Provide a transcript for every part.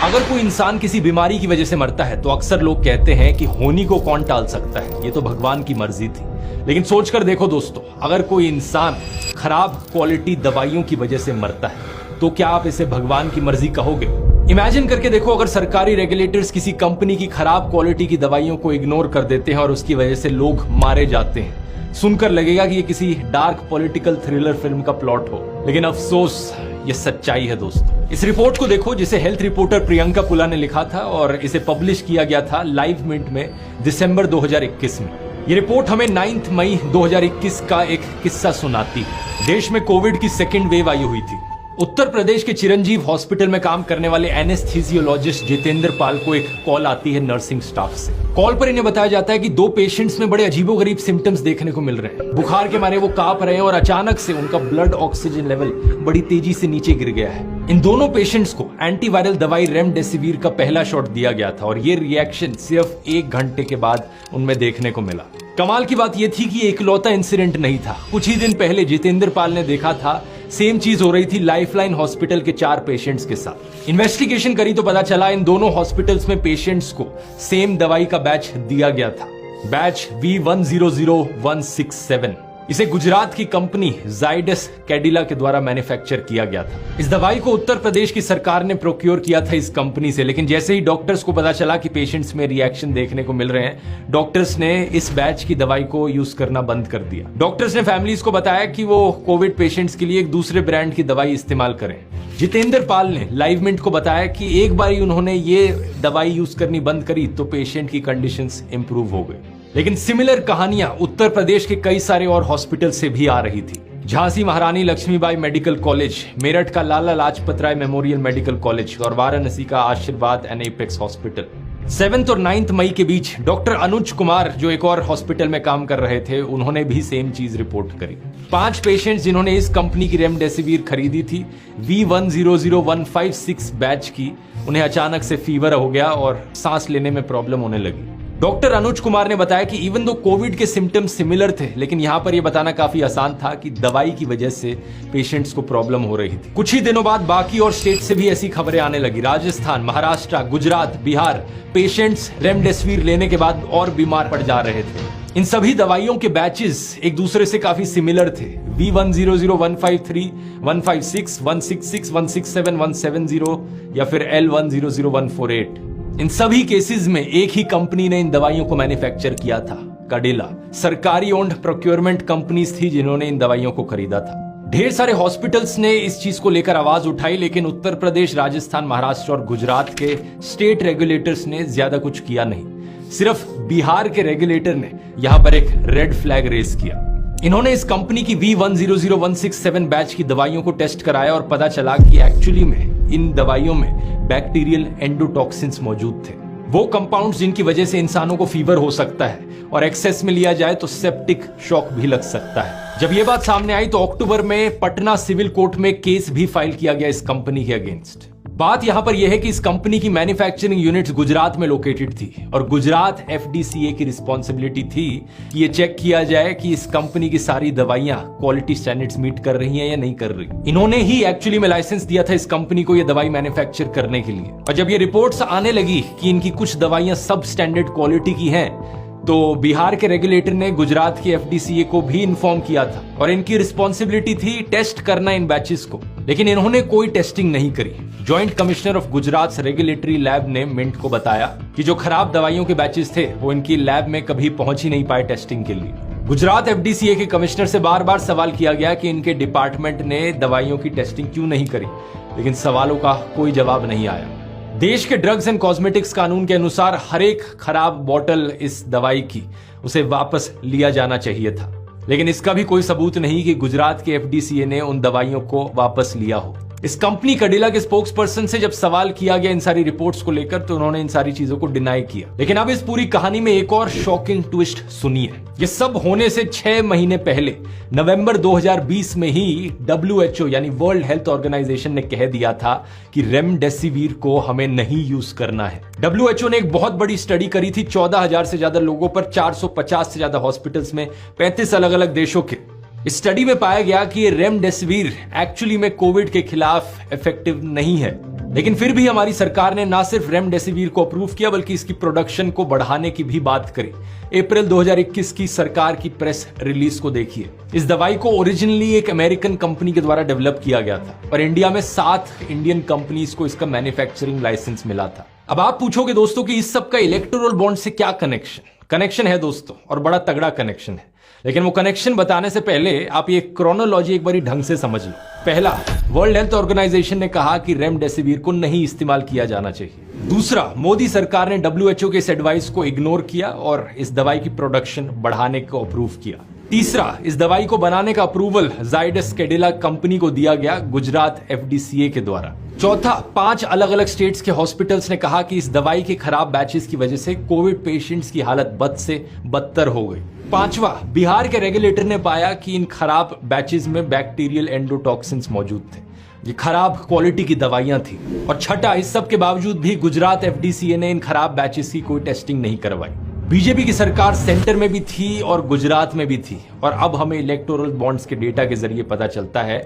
अगर कोई इंसान किसी बीमारी की वजह से मरता है तो अक्सर लोग कहते हैं कि होनी को कौन टाल सकता है, ये तो भगवान की मर्जी थी। लेकिन सोचकर देखो दोस्तों, अगर कोई इंसान खराब क्वालिटी दवाइयों की वजह से मरता है तो क्या आप इसे भगवान की मर्जी कहोगे? इमेजिन करके देखो, अगर सरकारी रेगुलेटर्स किसी कंपनी की खराब क्वालिटी की दवाइयों को इग्नोर कर देते हैं और उसकी वजह से लोग मारे जाते हैं, सुनकर लगेगा कि ये किसी डार्क पॉलिटिकल थ्रिलर फिल्म का प्लॉट हो। लेकिन अफसोस, ये सच्चाई है दोस्तों। इस रिपोर्ट को देखो जिसे हेल्थ रिपोर्टर प्रियंका पुला ने लिखा था और इसे पब्लिश किया गया था लाइव मिनट में दिसंबर 2021 में। ये रिपोर्ट हमें 9 मई 2021 का एक किस्सा सुनाती है। देश में कोविड की सेकेंड वेव आई हुई थी। उत्तर प्रदेश के चिरंजीव हॉस्पिटल में काम करने वाले एनेस्थीसियोलॉजिस्ट जितेंद्र पाल को एक कॉल आती है नर्सिंग स्टाफ से। कॉल पर इन्हें बताया जाता है कि 2 पेशेंट्स में बड़े अजीबोगरीब सिम्टम्स देखने को मिल रहे हैं। बुखार के मारे वो कांप रहे हैं और अचानक से उनका ब्लड ऑक्सीजन लेवल बड़ी तेजी से नीचे गिर गया है। इन दोनों पेशेंट्स को एंटीवायरल दवाई रेमडेसिविर का पहला शॉट दिया गया था और ये रिएक्शन सिर्फ 1 घंटे के बाद उनमें देखने को मिला। कमाल की बात यह थी कि इकलौता इंसिडेंट नहीं था। कुछ ही दिन पहले जितेंद्र पाल ने देखा था सेम चीज हो रही थी लाइफलाइन हॉस्पिटल के 4 पेशेंट्स के साथ। इन्वेस्टिगेशन करी तो पता चला इन दोनों हॉस्पिटल्स में पेशेंट्स को सेम दवाई का बैच दिया गया था, बैच V100167। इसे गुजरात की कंपनी जाइडस कैडिला के द्वारा मैन्युफैक्चर किया गया था। इस दवाई को उत्तर प्रदेश की सरकार ने प्रोक्योर किया था इस कंपनी से, लेकिन जैसे ही डॉक्टर्स को पता चला कि पेशेंट्स में रिएक्शन देखने को मिल रहे हैं, डॉक्टर्स ने इस बैच की दवाई को यूज करना बंद कर दिया। डॉक्टर्स ने फैमिलीज को बताया कि वो कोविड पेशेंट्स के लिए एक दूसरे ब्रांड की दवाई इस्तेमाल करें। जितेंद्र पाल ने लाइव मिनट को बताया कि एक बार उन्होंने ये दवाई यूज करनी बंद करी तो पेशेंट की कंडीशंस इंप्रूव हो गई। लेकिन सिमिलर कहानियां उत्तर प्रदेश के कई सारे और हॉस्पिटल से भी आ रही थी। झांसी महारानी लक्ष्मीबाई मेडिकल कॉलेज, मेरठ का Lala Lajpat Rai memorial medical college और वाराणसी का आशीर्वाद एंड एपेक्स हॉस्पिटल। 7 और 9 मई के बीच डॉक्टर अनुज कुमार जो एक और हॉस्पिटल में काम कर रहे थे, उन्होंने भी सेम चीज रिपोर्ट करी। 5 पेशेंट्स जिन्होंने इस कंपनी की रेमडेसिविर खरीदी थी V100156 बैच की, उन्हें अचानक से फीवर हो गया और सांस लेने में प्रॉब्लम होने लगी। डॉक्टर अनुज कुमार ने बताया कि इवन दो कोविड के सिम्टम्स सिमिलर थे, लेकिन यहां पर यह बताना काफी आसान था कि दवाई की वजह से पेशेंट्स को प्रॉब्लम हो रही थी। कुछ ही दिनों बाद बाकी और स्टेट से भी ऐसी खबरें आने लगी। राजस्थान, महाराष्ट्र, गुजरात, बिहार, पेशेंट्स रेमडेसिविर लेने के बाद और बीमार पड़ जा रहे थे। इन सभी दवाइयों के बैचेस एक दूसरे से काफी सिमिलर थे। V100153, 156, 166, 167, 170 या फिर L100148। इन सभी केसेस में एक ही कंपनी ने इन दवाइयों को मैन्युफैक्चर किया था, कैडिला। सरकारी ओन्ड प्रोक्योरमेंट कंपनीज थी जिन्होंने इन दवाइयों को खरीदा था। ढेर सारे हॉस्पिटल्स ने इस चीज को लेकर आवाज उठाई, लेकिन उत्तर प्रदेश, राजस्थान, महाराष्ट्र और गुजरात के स्टेट रेगुलेटर्स ने ज्यादा कुछ किया नहीं। सिर्फ बिहार के रेगुलेटर ने यहां पर एक रेड फ्लैग रेज किया। इन्होंने इस कंपनी की V100167 बैच की दवाइयों को टेस्ट कराया और पता चला कि एक्चुअली में इन दवाइयों में बैक्टीरियल एंडोटॉक्सिन्स मौजूद थे, वो कंपाउंड्स जिनकी वजह से इंसानों को फीवर हो सकता है और एक्सेस में लिया जाए तो सेप्टिक शॉक भी लग सकता है। जब ये बात सामने आई तो अक्टूबर में पटना सिविल कोर्ट में केस भी फाइल किया गया इस कंपनी के अगेंस्ट। बात यहां पर यह है कि इस कंपनी की मैन्युफैक्चरिंग यूनिट्स गुजरात में लोकेटेड थी और गुजरात FDCA की रिस्पॉन्सिबिलिटी थी कि ये चेक किया जाए कि इस कंपनी की सारी दवाइयां क्वालिटी स्टैंडर्ड्स मीट कर रही हैं या नहीं कर रही। इन्होंने ही एक्चुअली में लाइसेंस दिया था इस कंपनी को ये दवाई मैन्युफैक्चर करने के लिए। और जब ये रिपोर्ट्स आने लगी कि इनकी कुछ दवाइयां सब स्टैंडर्ड क्वालिटी की हैं, तो बिहार के रेगुलेटर ने गुजरात की FDCA को भी इन्फॉर्म किया था और इनकी रिस्पॉन्सिबिलिटी थी टेस्ट करना इन बैचेस को, लेकिन इन्होंने कोई टेस्टिंग नहीं करी। Joint commissioner of Gujarat regulatory lab ने मिंट को बताया कि जो खराब दवाइयों के बैचेस थे वो इनकी लैब में कभी पहुंच ही नहीं पाए टेस्टिंग के लिए। गुजरात FDCA के कमिश्नर से बार बार सवाल किया गया कि इनके डिपार्टमेंट ने दवाइयों की टेस्टिंग क्यों नहीं करी, लेकिन सवालों का कोई जवाब नहीं आया। देश के ड्रग्स एंड कॉस्मेटिक्स कानून के अनुसार हर एक खराब बोतल इस दवाई की उसे वापस लिया जाना चाहिए था, लेकिन इसका भी कोई सबूत नहीं कि गुजरात के FDCA ने उन दवाइयों को वापस लिया हो। इस कंपनी कैडिला के स्पोक्स पर्सन से जब सवाल किया गया इन सारी रिपोर्ट्स को लेकर तो उन्होंने इन सारी चीजों को डिनाई किया। लेकिन अब इस पूरी कहानी में एक और शॉकिंग ट्विस्ट सुनिए। ये सब होने से 6 महीने पहले नवंबर 2020 में ही WHO यानी वर्ल्ड हेल्थ ऑर्गेनाइजेशन ने कह दिया था कि रेमडेसिविर को हमें नहीं यूज करना है। WHO ने एक बहुत बड़ी स्टडी करी थी 14,000 से ज्यादा लोगों पर, 450 से ज्यादा हॉस्पिटल्स में, 35 अलग अलग देशों के। इस स्टडी में पाया गया कि ये रेमडेसिविर एक्चुअली में कोविड के खिलाफ इफेक्टिव नहीं है। लेकिन फिर भी हमारी सरकार ने ना सिर्फ रेमडेसिविर को अप्रूव किया बल्कि इसकी प्रोडक्शन को बढ़ाने की भी बात करी। अप्रैल 2021 की सरकार की प्रेस रिलीज को देखिए। इस दवाई को ओरिजिनली एक अमेरिकन कंपनी के द्वारा डेवलप किया गया था और इंडिया में 7 इंडियन कंपनीज को इसका मैन्युफैक्चरिंग लाइसेंस मिला था। अब आप पूछोगे दोस्तों कि इस सब का इलेक्टोरल बॉन्ड से क्या कनेक्शन है दोस्तों, और बड़ा तगड़ा कनेक्शन है। लेकिन वो कनेक्शन बताने से पहले आप ये क्रोनोलॉजी एक बार ढंग से समझ लो। पहला, वर्ल्ड हेल्थ ऑर्गेनाइजेशन ने कहा कि रेमडेसिविर को नहीं इस्तेमाल किया जाना चाहिए। दूसरा, मोदी सरकार ने WHO के इस एडवाइस को इग्नोर किया और इस दवाई की प्रोडक्शन बढ़ाने को अप्रूव किया। तीसरा, इस दवाई को बनाने का अप्रूवल जाइडस कैडिला कंपनी को दिया गया गुजरात FDCA के द्वारा। चौथा, 5 अलग अलग स्टेट्स के हॉस्पिटल्स ने कहा कि इस दवाई के खराब बैचेस की वजह से कोविड पेशेंट्स की हालत बद से बदतर हो गई। पांचवा, बिहार के रेगुलेटर ने पाया कि इन खराब बैचेस में बैक्टीरियल एंडोटॉक्सिन्स मौजूद थे। ये खराब क्वालिटी की दवाइयां थी। और छठा, इस सब के बावजूद भी गुजरात FDCA ने इन खराब बैचेस की कोई टेस्टिंग नहीं करवाई। बीजेपी की सरकार सेंटर में भी थी और गुजरात में भी थी। और अब हमें इलेक्टोरल बॉन्ड्स के डेटा के जरिए पता चलता है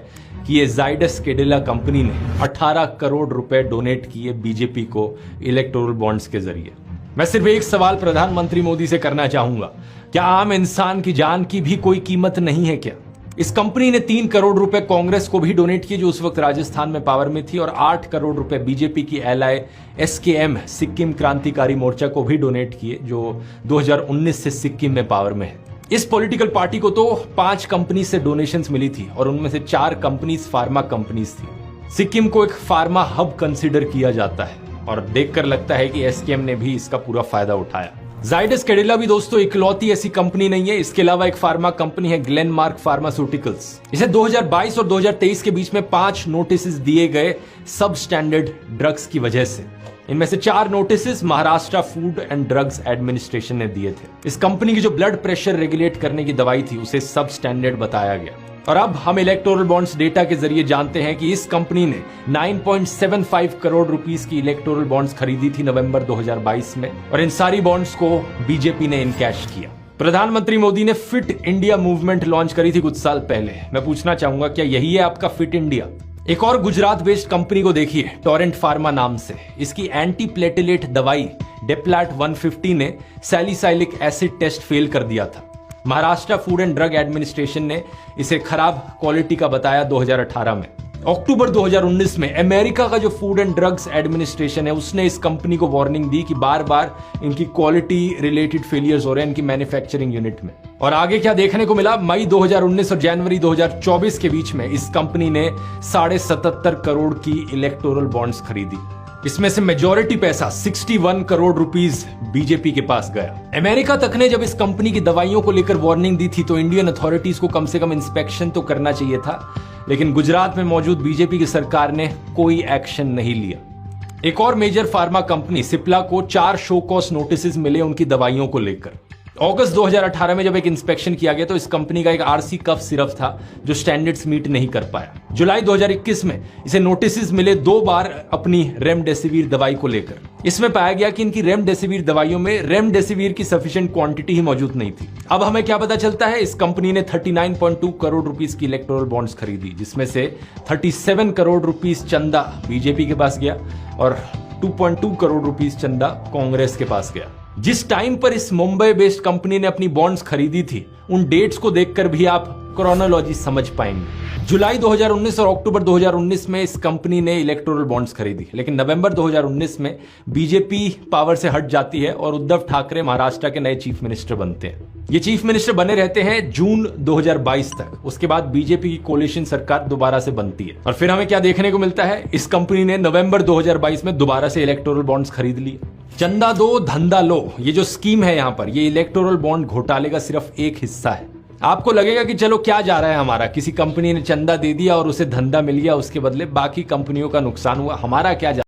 कि ये जाइडस कैडिला कंपनी ने 18 करोड़ रुपए डोनेट किए बीजेपी को इलेक्टोरल बॉन्ड्स के जरिए। मैं सिर्फ एक सवाल प्रधानमंत्री मोदी से करना चाहूंगा, क्या आम इंसान की जान की भी कोई कीमत नहीं है क्या? इस कंपनी ने 3 करोड़ रुपए कांग्रेस को भी डोनेट किए जो उस वक्त राजस्थान में पावर में थी, और 8 करोड़ रुपए बीजेपी की एलआई SKM सिक्किम क्रांतिकारी मोर्चा को भी डोनेट किए जो 2019 से सिक्किम में पावर में है। इस पॉलिटिकल पार्टी को तो 5 कंपनी से डोनेशंस मिली थी और उनमें से 4 कंपनीज फार्मा कंपनीज थी। सिक्किम को एक फार्मा हब कंसिडर किया जाता है और देखकर लगता है कि SKM ने भी इसका पूरा फायदा उठाया। जाइडस कैडिला भी दोस्तों इकलौती ऐसी कंपनी नहीं है। इसके अलावा एक फार्मा कंपनी है ग्लेनमार्क फार्मास्यूटिकल्स। इसे 2022 और 2023 के बीच में 5 नोटिस दिए गए सब स्टैंडर्ड ड्रग्स की वजह से। इनमें से 4 notice Maharashtra food and drugs administration ने दिए थे। इस कंपनी की जो ब्लड प्रेशर रेगुलेट करने की दवाई थी उसे सब स्टैंडर्ड बताया गया। और अब हम इलेक्टोरल बॉन्ड्स डेटा के जरिए जानते हैं कि इस कंपनी ने 9.75 करोड़ रुपीस की इलेक्टोरल बॉन्ड्स खरीदी थी नवंबर 2022 में, और इन सारी बॉन्ड्स को बीजेपी ने इनकैश किया। प्रधानमंत्री मोदी ने फिट इंडिया मूवमेंट लॉन्च करी थी कुछ साल पहले। मैं पूछना चाहूंगा, क्या यही है आपका फिट इंडिया? एक और गुजरात बेस्ड कंपनी को देखिए, टोरेंट फार्मा नाम से। इसकी एंटी प्लेटलेट दवाई डेप्लाट 150 ने सैलिसाइलिक एसिड टेस्ट फेल कर दिया था। Maharashtra food and drug administration ने इसे खराब क्वालिटी का बताया 2018 में। अक्टूबर 2019 में अमेरिका का जो फूड एंड ड्रग्स एडमिनिस्ट्रेशन है उसने इस कंपनी को वार्निंग दी कि बार बार इनकी क्वालिटी रिलेटेड फेलियर्स हो रहे हैं इनकी मैन्युफैक्चरिंग यूनिट में। और आगे क्या देखने को मिला? मई 2019 और जनवरी 2024 के बीच में इस कंपनी ने 77.5 करोड़ की इलेक्टोरल बॉन्ड्स खरीदी। इसमें से मेजॉरिटी पैसा 61 करोड़ रुपीस बीजेपी के पास गया। अमेरिका तक ने जब इस कंपनी की दवाइयों को लेकर वार्निंग दी थी तो इंडियन अथॉरिटीज को कम से कम इंस्पेक्शन तो करना चाहिए था, लेकिन गुजरात में मौजूद बीजेपी की सरकार ने कोई एक्शन नहीं लिया। एक और मेजर फार्मा कंपनी सिप्ला को 4 शो कॉज नोटिस मिले उनकी दवाइयों को लेकर। अगस्त 2018 में जब एक इंस्पेक्शन किया गया तो इस कंपनी का एक RC कफ सिरप था जो स्टैंडर्ड्स मीट नहीं कर पाया। जुलाई 2021 में इसे नोटिस मिले 2 बार अपनी रेमडेसिविर दवाई को लेकर। इसमें पाया गया कि इनकी रेमडेसिविर दवाइयों में रेमडेसिविर की सफिशिएंट क्वांटिटी ही मौजूद नहीं थी। अब हमें क्या पता चलता है? इस कंपनी ने 39.2 करोड़ रुपीस की इलेक्टोरल बॉन्ड्स खरीदी, जिसमें से 37 करोड़ रुपीस चंदा बीजेपी के पास गया और 2.2 करोड़ रुपीस चंदा कांग्रेस के पास गया। जिस टाइम पर इस मुंबई बेस्ड कंपनी ने अपनी बॉन्ड्स खरीदी थी उन डेट्स को देखकर भी आप क्रोनोलॉजी समझ पाएंगे। जुलाई 2019 और अक्टूबर 2019 में इस कंपनी ने इलेक्टोरल बॉन्ड्स खरीदी, लेकिन नवंबर 2019 में बीजेपी पावर से हट जाती है और उद्धव ठाकरे महाराष्ट्र के नए चीफ मिनिस्टर बनते हैं। ये चीफ मिनिस्टर बने रहते हैं जून 2022 तक। उसके बाद बीजेपी की कोलिशन सरकार दोबारा से बनती है और फिर हमें क्या देखने को मिलता है? इस कंपनी ने नवंबर 2022 में दोबारा से इलेक्टोरल बॉन्ड्स खरीद लिए। चंदा दो धंधा लो, ये जो स्कीम है यहाँ पर, ये इलेक्टोरल बॉन्ड घोटाले का सिर्फ एक हिस्सा है। आपको लगेगा कि चलो क्या जा रहा है हमारा, किसी कंपनी ने चंदा दे दिया और उसे धंधा मिल गया, उसके बदले बाकी कंपनियों का नुकसान हुआ, हमारा क्या जा